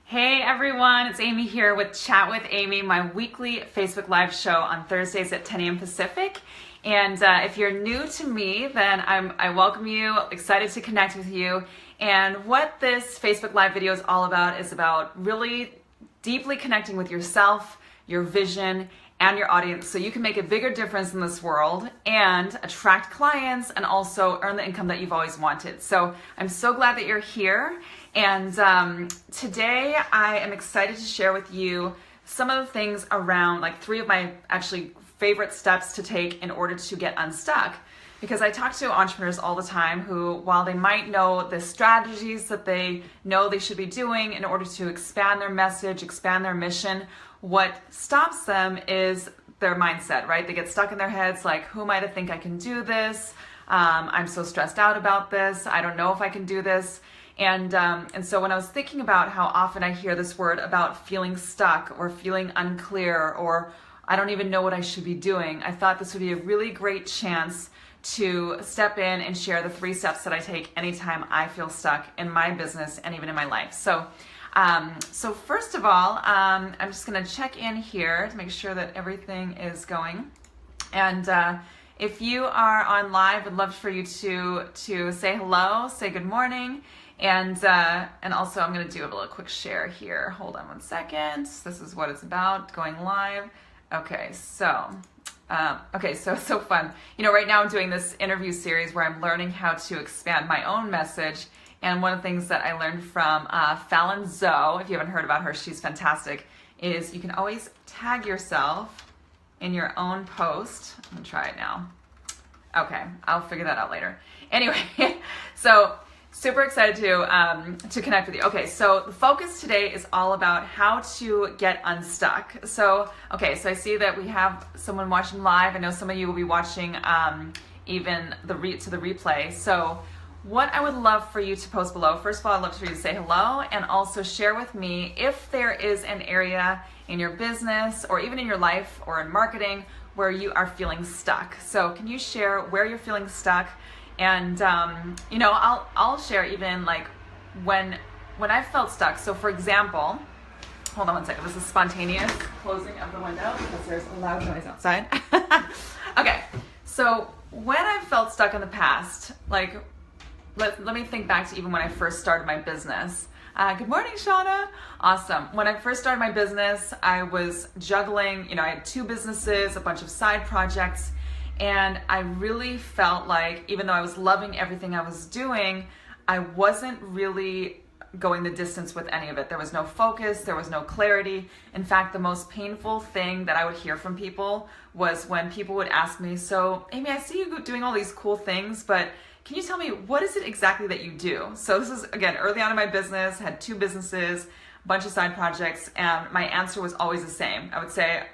Hey everyone, it's Amy here with Chat with Amy, my weekly Facebook Live show on Thursdays at 10 a.m. Pacific. And if you're new to me, then I welcome you, excited to connect with you. And what this Facebook Live video is all about is about really deeply connecting with yourself, your vision, and your audience so you can make a bigger difference in this world and attract clients and also earn the income that you've always wanted. So I'm so glad that you're here. And today I am excited to share with you some of the things around like 3 of my actually favorite steps to take in order to get unstuck. Because I talk to entrepreneurs all the time who, while they might know the strategies that they know they should be doing in order to expand their message, expand their mission, what stops them is their mindset, right? They get stuck in their heads like, who am I to think I can do this? I'm so stressed out about this. I don't know if I can do this. And so when I was thinking about how often I hear this word about feeling stuck or feeling unclear or I don't even know what I should be doing, I thought this would be a really great chance to step in and share the 3 steps that I take anytime I feel stuck in my business and even in my life. So first of all, I'm just going to check in here to make sure that everything is going. And if you are on live, I'd love for you to say hello, say good morning. And also I'm going to do a little quick share here. Hold on one second. This is what it's about, going live. Okay, so so fun. You know, right now I'm doing this interview series where I'm learning how to expand my own message. And one of the things that I learned from Fallon Zoe, if you haven't heard about her, she's fantastic, is you can always tag yourself in your own post. I'm going to try it now. Okay, I'll figure that out later. Anyway, so super excited to connect with you. Okay, so the focus today is all about how to get unstuck. So I see that we have someone watching live. I know some of you will be watching even the replay. So what I would love for you to post below, first of all, I'd love for you to say hello and also share with me if there is an area in your business or even in your life or in marketing where you are feeling stuck. So can you share where you're feeling stuck? And I'll share even like when I felt stuck. So for example, hold on one second. This is spontaneous closing of the window because there's a loud noise outside. Okay, so when I felt stuck in the past, like let me think back to even when I first started my business. Good morning, Shauna. Awesome. When I first started my business, I was juggling. I had 2 businesses, a bunch of side projects. And I really felt like, even though I was loving everything I was doing, I wasn't really going the distance with any of it. There was no focus, there was no clarity. In fact, the most painful thing that I would hear from people was when people would ask me, so Amy, I see you doing all these cool things, but can you tell me what is it exactly that you do? So this is, again, early on in my business, had 2 businesses, a bunch of side projects, and my answer was always the same. I would say,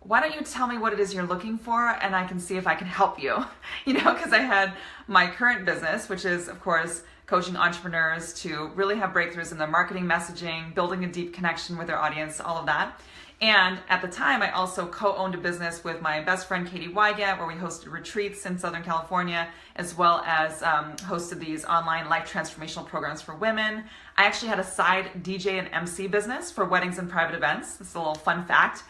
why don't you tell me what it is you're looking for and I can see if I can help you, because I had my current business, which is of course coaching entrepreneurs to really have breakthroughs in their marketing messaging, building a deep connection with their audience, all of that. And at the time, I also co-owned a business with my best friend, Katie Wygant, where we hosted retreats in Southern California, as well as hosted these online life transformational programs for women. I actually had a side DJ and MC business for weddings and private events. This is a little fun fact.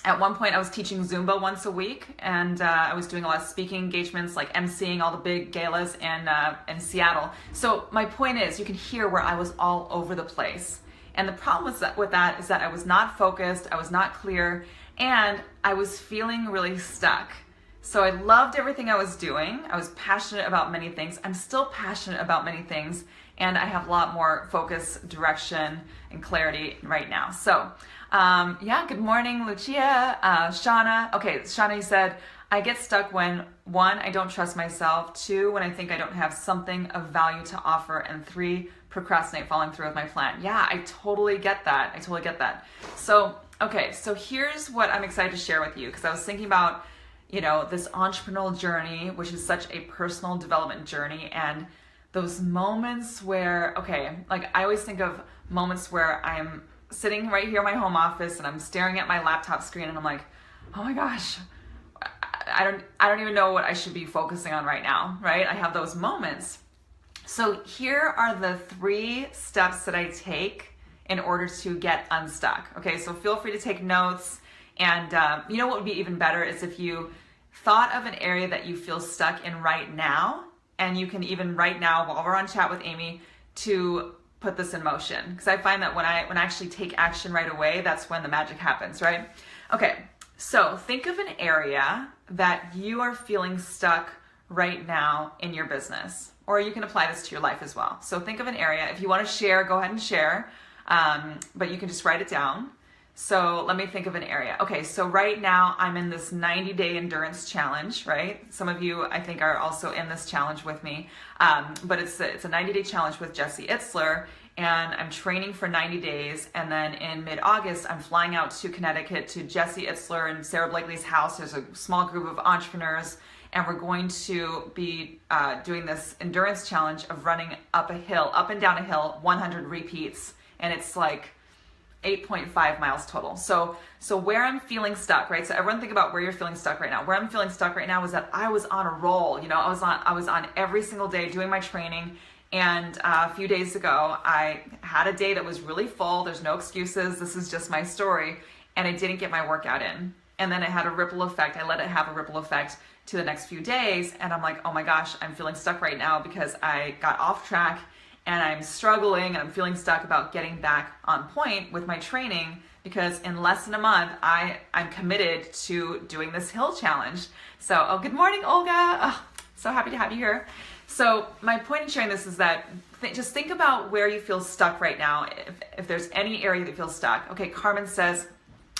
At one point, I was teaching Zumba once a week, and I was doing a lot of speaking engagements, like emceeing all the big galas in Seattle. So my point is, you can hear where I was all over the place. And the problem with that is that I was not focused, I was not clear, and I was feeling really stuck. So I loved everything I was doing. I was passionate about many things. I'm still passionate about many things, and I have a lot more focus, direction, and clarity right now. So good morning, Lucia, Shauna. Okay, Shauna, you said, I get stuck when 1, I don't trust myself, 2, when I think I don't have something of value to offer, and 3, procrastinate following through with my plan. Yeah, I totally get that. So here's what I'm excited to share with you, because I was thinking about, this entrepreneurial journey, which is such a personal development journey, and those moments where, I always think of moments where I'm sitting right here in my home office and I'm staring at my laptop screen and I'm like, oh my gosh, I don't even know what I should be focusing on right now, right? I have those moments. So here are the 3 steps that I take in order to get unstuck. Okay, so feel free to take notes. And you know what would be even better is if you thought of an area that you feel stuck in right now, and you can even right now, while we're on Chat with Amy, to put this in motion. Because I find that when I actually take action right away, that's when the magic happens, right? Okay, so think of an area that you are feeling stuck right now in your business. Or you can apply this to your life as well. So think of an area. If you want to share, go ahead and share. But you can just write it down. So let me think of an area. Okay, so right now I'm in this 90-day endurance challenge, right? Some of you, I think, are also in this challenge with me. But it's a 90-day challenge with Jesse Itzler, and I'm training for 90 days. And then in mid-August, I'm flying out to Connecticut to Jesse Itzler and Sarah Blakely's house. There's a small group of entrepreneurs, and we're going to be doing this endurance challenge of running up and down a hill, 100 repeats. And it's like 8.5 miles total. So where I'm feeling stuck, right? So everyone think about where you're feeling stuck right now. Where I'm feeling stuck right now is that I was on a roll. You know, I was on every single day doing my training. And a few days ago, I had a day that was really full. There's no excuses. This is just my story. And I didn't get my workout in. And then it had a ripple effect. I let it have a ripple effect to the next few days. And I'm like, oh my gosh, I'm feeling stuck right now because I got off track. And I'm struggling and I'm feeling stuck about getting back on point with my training because in less than a month, I'm committed to doing this hill challenge. So, oh, good morning, Olga. Oh, so happy to have you here. So my point in sharing this is that just think about where you feel stuck right now. If there's any area that feels stuck. Okay, Carmen says,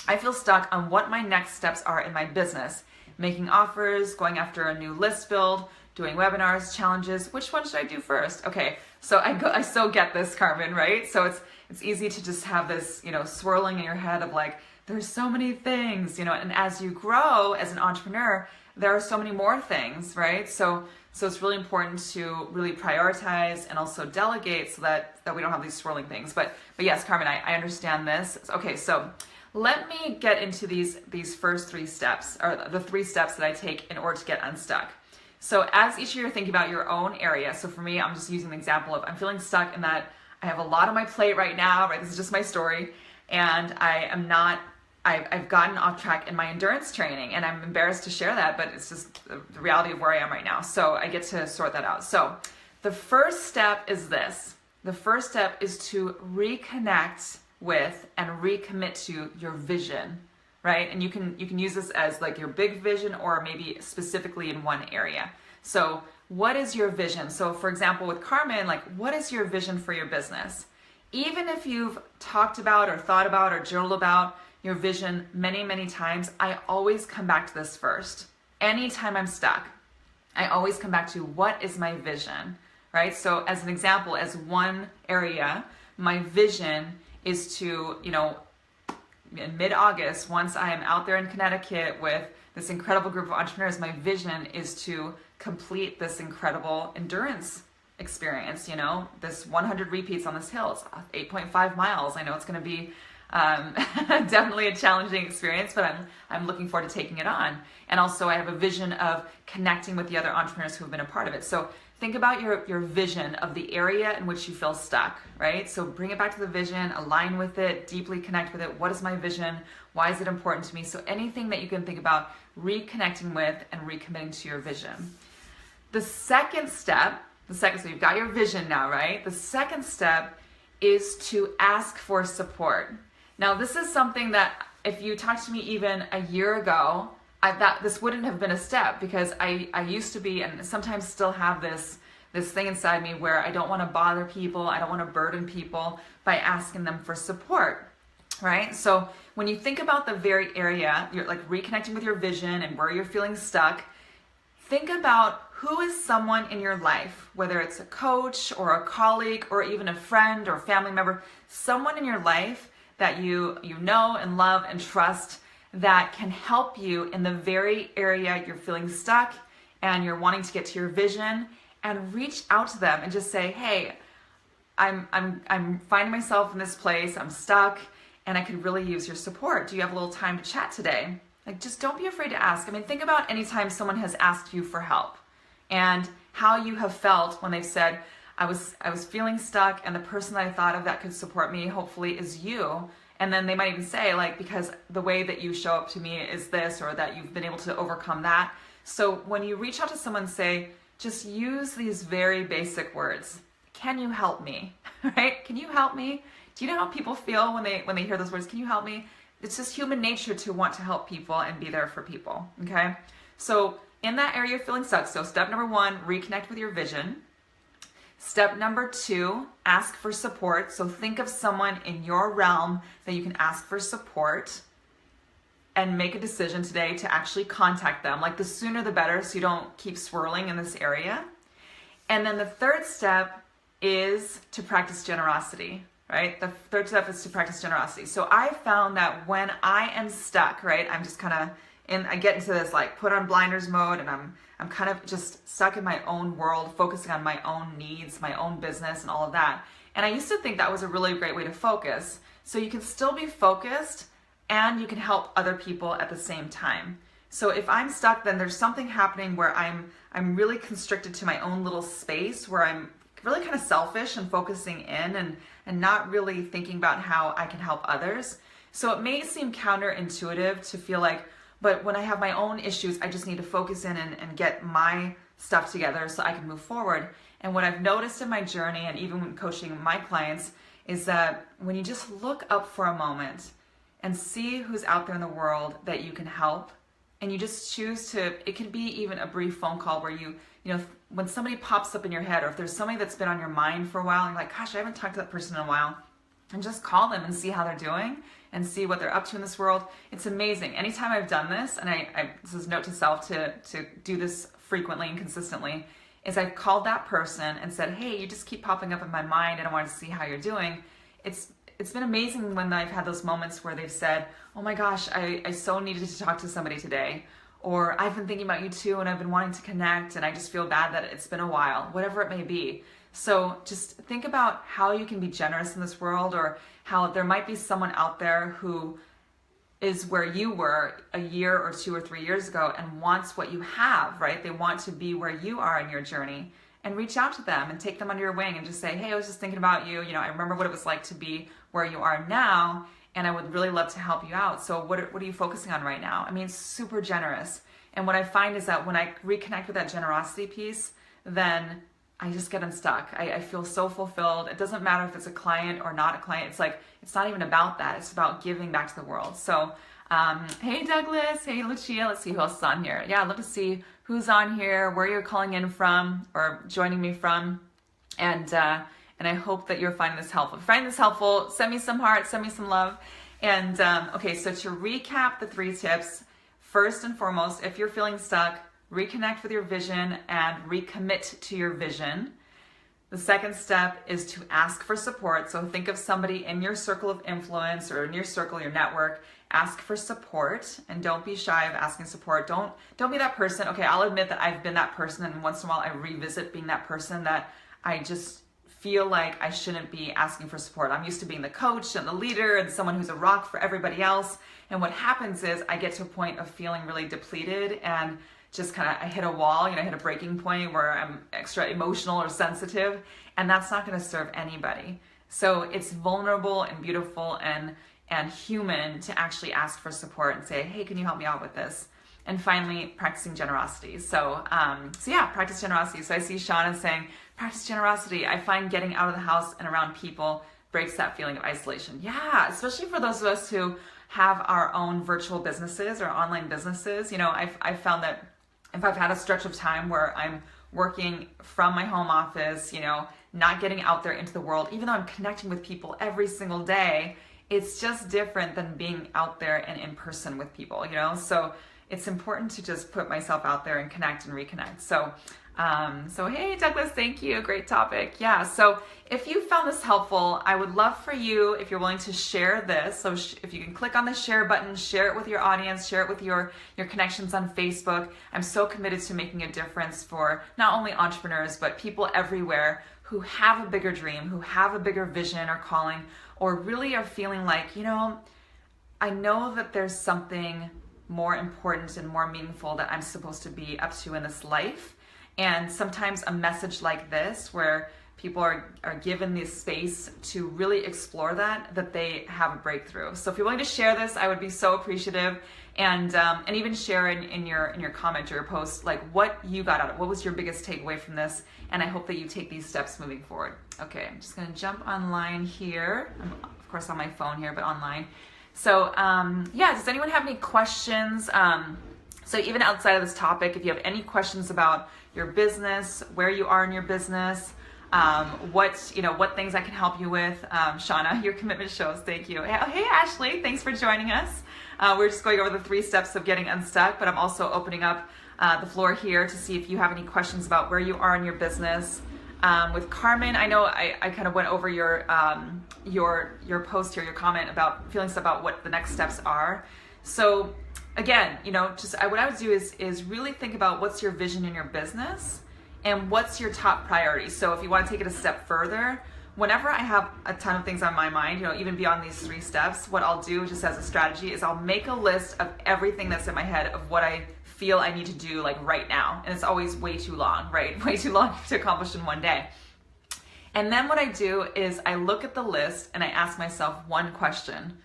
I feel stuck on what my next steps are in my business. Making offers, going after a new list build, doing webinars, challenges. Which one should I do first? Okay, so I so get this, Carmen, right? So it's easy to just have this, you know, swirling in your head of like, there's so many things, you know, and as you grow as an entrepreneur, there are so many more things, right? So it's really important to really prioritize and also delegate so that we don't have these swirling things. But yes, Carmen, I understand this. Okay, so let me get into these first 3 steps, or the 3 steps that I take in order to get unstuck. So as each of you are thinking about your own area, so for me, I'm just using the example of I'm feeling stuck in that I have a lot on my plate right now, right? This is just my story. And I've gotten off track in my endurance training, and I'm embarrassed to share that, but it's just the reality of where I am right now. So I get to sort that out. So the first step is this. The first step is to reconnect with and recommit to your vision, right? And you can use this as like your big vision or maybe specifically in one area. So what is your vision? So for example, with Carmen, like what is your vision for your business? Even if you've talked about or thought about or journaled about your vision many, many times, I always come back to this first. Anytime I'm stuck, I always come back to what is my vision, right? So as an example, as one area, my vision is to, you know, in mid-August, once I am out there in Connecticut with this incredible group of entrepreneurs, my vision is to complete this incredible endurance experience, you know, this 100 repeats on this hill. It's 8.5 miles. I know it's going to be definitely a challenging experience, but I'm looking forward to taking it on. And also I have a vision of connecting with the other entrepreneurs who have been a part of it. So think about your vision of the area in which you feel stuck, right? So bring it back to the vision, align with it, deeply connect with it. What is my vision? Why is it important to me? So anything that you can think about reconnecting with and recommitting to your vision. The second step, so you've got your vision now, right? The second step is to ask for support. Now, this is something that if you talked to me even a year ago, I thought this wouldn't have been a step because I used to be and sometimes still have this thing inside me where I don't want to bother people, I don't want to burden people by asking them for support, right? So when you think about the very area, you're like reconnecting with your vision and where you're feeling stuck, think about who is someone in your life, whether it's a coach or a colleague or even a friend or family member, someone in your life that you know and love and trust that can help you in the very area you're feeling stuck and you're wanting to get to your vision, and reach out to them and just say, hey, I'm finding myself in this place, I'm stuck, and I could really use your support. Do you have a little time to chat today? Like, just don't be afraid to ask. I mean, think about any time someone has asked you for help and how you have felt when they've said, I was feeling stuck, and the person that I thought of that could support me hopefully is you. And then they might even say, like, because the way that you show up to me is this, or that you've been able to overcome that. So when you reach out to someone, say, just use these very basic words. Can you help me? Right? Can you help me? Do you know how people feel when they hear those words? Can you help me? It's just human nature to want to help people and be there for people. Okay? So in that area of feeling stuck, so step number 1, reconnect with your vision. Step number 2, ask for support. So think of someone in your realm that you can ask for support, and make a decision today to actually contact them. Like, the sooner the better, so you don't keep swirling in this area. And then the third step is to practice generosity, right? The third step is to practice generosity. So I found that when I am stuck, right, I'm just kind of I get into this like put on blinders mode, and I'm kind of just stuck in my own world, focusing on my own needs, my own business, and all of that. And I used to think that was a really great way to focus. So you can still be focused and you can help other people at the same time. So if I'm stuck, then there's something happening where I'm really constricted to my own little space, where I'm really kind of selfish and focusing in and not really thinking about how I can help others. So it may seem counterintuitive to feel like, but when I have my own issues, I just need to focus in and get my stuff together so I can move forward. And what I've noticed in my journey, and even when coaching my clients, is that when you just look up for a moment and see who's out there in the world that you can help, and you just choose to, it could be even a brief phone call where you know, when somebody pops up in your head, or if there's somebody that's been on your mind for a while, and you're like, gosh, I haven't talked to that person in a while, and just call them and see how they're doing and see what they're up to in this world. It's amazing. Anytime I've done this, and this is a note to self to do this frequently and consistently, is I've called that person and said, hey, you just keep popping up in my mind and I want to see how you're doing. It's been amazing when I've had those moments where they've said, oh my gosh, I so needed to talk to somebody today. Or I've been thinking about you too, and I've been wanting to connect, and I just feel bad that it's been a while, whatever it may be. So just think about how you can be generous in this world, or how there might be someone out there who is where you were a year or 2 or 3 years ago and wants what you have, right? They want to be where you are in your journey, and reach out to them and take them under your wing and just say, hey, I was just thinking about you. You know, I remember what it was like to be where you are now, and I would really love to help you out. So what are you focusing on right now? I mean, super generous. And what I find is that when I reconnect with that generosity piece, then I just get unstuck. I feel so fulfilled. It doesn't matter if it's a client or not a client. It's like, it's not even about that. It's about giving back to the world. So, hey Douglas, hey Lucia, let's see who else is on here. Yeah, I'd love to see who's on here, where you're calling in from or joining me from. And I hope that you're finding this helpful. If you find this helpful, send me some hearts, send me some love. And okay, so to recap the 3 tips, first and foremost, if you're feeling stuck, reconnect with your vision and recommit to your vision. The second step is to ask for support. So think of somebody in your circle of influence or in your circle, your network. Ask for support, and don't be shy of asking support. Don't be that person. Okay, I'll admit that I've been that person, and once in a while I revisit being that person that I just feel like I shouldn't be asking for support. I'm used to being the coach and the leader and someone who's a rock for everybody else. And what happens is I get to a point of feeling really depleted and just kind of, I hit a wall, you know, I hit a breaking point where I'm extra emotional or sensitive, and that's not going to serve anybody. So it's vulnerable and beautiful and human to actually ask for support and say, hey, can you help me out with this? And finally, practicing generosity. So yeah, practice generosity. So I see Shauna saying, practice generosity. I find getting out of the house and around people breaks that feeling of isolation. Yeah, especially for those of us who have our own virtual businesses or online businesses. You know, I've found that if I've had a stretch of time where I'm working from my home office, you know, not getting out there into the world, even though I'm connecting with people every single day, it's just different than being out there and in person with people, you know? So it's important to just put myself out there and connect and reconnect. So hey Douglas, thank you. Great topic. Yeah. So if you found this helpful, I would love for you, if you're willing to share this. So if you can click on the share button, share it with your audience, share it with your connections on Facebook. I'm so committed to making a difference for not only entrepreneurs, but people everywhere who have a bigger dream, who have a bigger vision or calling, or really are feeling like, you know, I know that there's something more important and more meaningful that I'm supposed to be up to in this life. And sometimes a message like this, where people are given this space to really explore that they have a breakthrough. So if you're willing to share this, I would be so appreciative. And even share in your comment or your post, like what you got out of it. What was your biggest takeaway from this? And I hope that you take these steps moving forward. Okay, I'm just gonna jump online here. I'm of course on my phone here, but online. So yeah, does anyone have any questions? So even outside of this topic, if you have any questions about your business, where you are in your business, what things I can help you with. Shauna, your commitment shows. Thank you. Hey, Ashley, thanks for joining us. We're just going over the 3 steps of getting unstuck, but I'm also opening up the floor here to see if you have any questions about where you are in your business. With Carmen, I know I kind of went over your post here, your comment about feelings about what the next steps are. So again, just what I would do is really think about what's your vision in your business and what's your top priority. So if you want to take it a step further, whenever I have a ton of things on my mind, even beyond these 3 steps, what I'll do just as a strategy is I'll make a list of everything that's in my head of what I feel I need to do like right now. And it's always way too long, right? Way too long to accomplish in one day. And then what I do is I look at the list and I ask myself one question.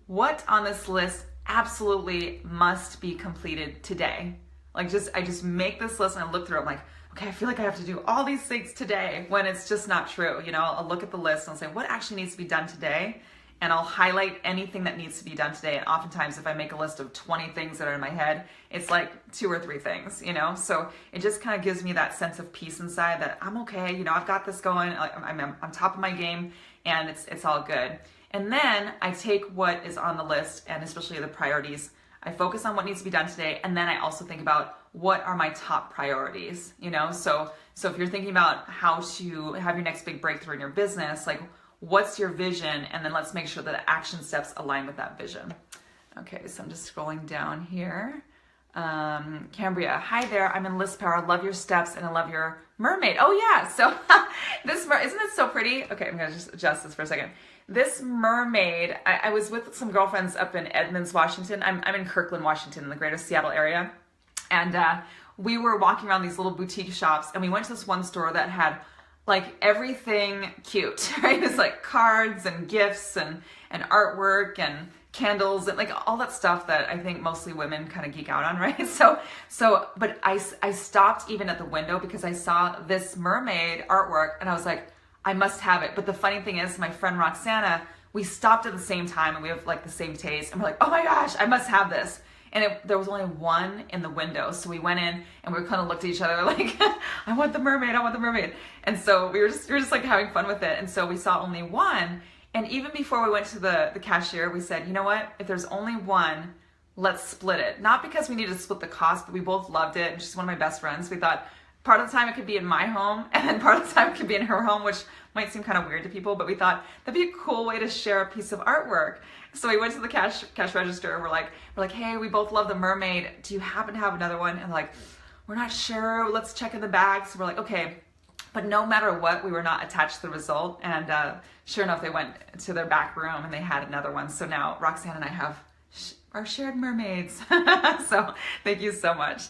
What on this list absolutely must be completed today? I just make this list and I look through it. I'm like, okay, I feel like I have to do all these things today, when it's just not true. I'll look at the list and I'll say, what actually needs to be done today? And I'll highlight anything that needs to be done today. And oftentimes if I make a list of 20 things that are in my head, it's like 2 or 3 things, So it just kind of gives me that sense of peace inside that I'm okay, I've got this going, I'm on top of my game, and it's all good. And then I take what is on the list, and especially the priorities, I focus on what needs to be done today, and then I also think about what are my top priorities, So if you're thinking about how to have your next big breakthrough in your business, like what's your vision, and then let's make sure that the action steps align with that vision. Okay, so I'm just scrolling down here. Cambria, hi there, I'm in List Power, love your steps, and I love your mermaid. Oh yeah, so isn't it so pretty? Okay, I'm gonna just adjust this for a second. This mermaid, I was with some girlfriends up in Edmonds, Washington. I'm in Kirkland, Washington, in the greater Seattle area. And we were walking around these little boutique shops, and we went to this one store that had like everything cute, right? It was like cards and gifts and artwork and candles and like all that stuff that I think mostly women kind of geek out on, right? But I stopped even at the window because I saw this mermaid artwork and I was like, I must have it. But the funny thing is, my friend Roxana, we stopped at the same time and we have like the same taste, and we're like, oh my gosh, I must have this. And there was only one in the window. So we went in and we kind of looked at each other like, I want the mermaid, I want the mermaid. And so we were just like having fun with it. And so we saw only one. And even before we went to the cashier, we said, you know what, if there's only one, let's split it. Not because we needed to split the cost, but we both loved it. And she's one of my best friends. We thought part of the time it could be in my home and then part of the time it could be in her home, which might seem kind of weird to people, but we thought that'd be a cool way to share a piece of artwork. So we went to the cash register and we're like, hey, we both love the mermaid. Do you happen to have another one? And they're like, we're not sure. Let's check in the bag. So we're like, okay. But no matter what, we were not attached to the result. And sure enough, they went to their back room and they had another one. So now Roxanne and I have our shared mermaids. So thank you so much.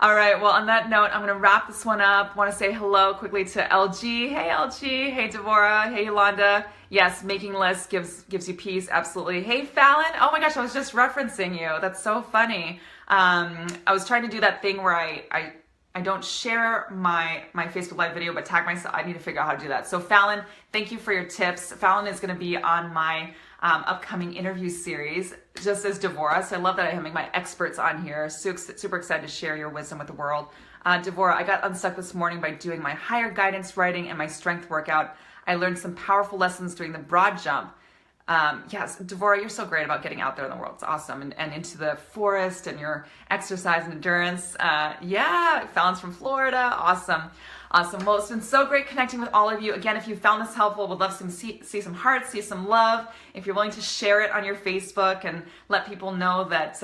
All right, well, on that note, I'm going to wrap this one up. I want to say hello quickly to LG. Hey, LG. Hey, Devorah. Hey, Yolanda. Yes, making lists gives you peace. Absolutely. Hey, Fallon. Oh my gosh, I was just referencing you. That's so funny. I was trying to do that thing where I don't share my Facebook Live video, but tag myself. I need to figure out how to do that. So Fallon, thank you for your tips. Fallon is going to be on my upcoming interview series, just as Devorah. So I love that I'm having my experts on here. Super excited to share your wisdom with the world. Devorah, I got unstuck this morning by doing my higher guidance writing and my strength workout. I learned some powerful lessons during the broad jump. Yes, Devorah, you're so great about getting out there in the world. It's awesome. And into the forest and your exercise and endurance. Yeah, Fallon's from Florida. Awesome. Awesome. Well, it's been so great connecting with all of you. Again, if you found this helpful, would love to see some hearts, see some love. If you're willing to share it on your Facebook and let people know that,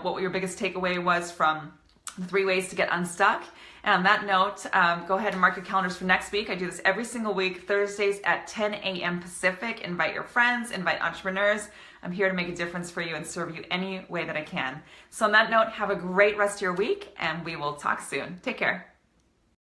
what your biggest takeaway was from the 3 ways to get unstuck. And on that note, go ahead and mark your calendars for next week. I do this every single week, Thursdays at 10 a.m. Pacific. Invite your friends, invite entrepreneurs. I'm here to make a difference for you and serve you any way that I can. So on that note, have a great rest of your week, and we will talk soon. Take care.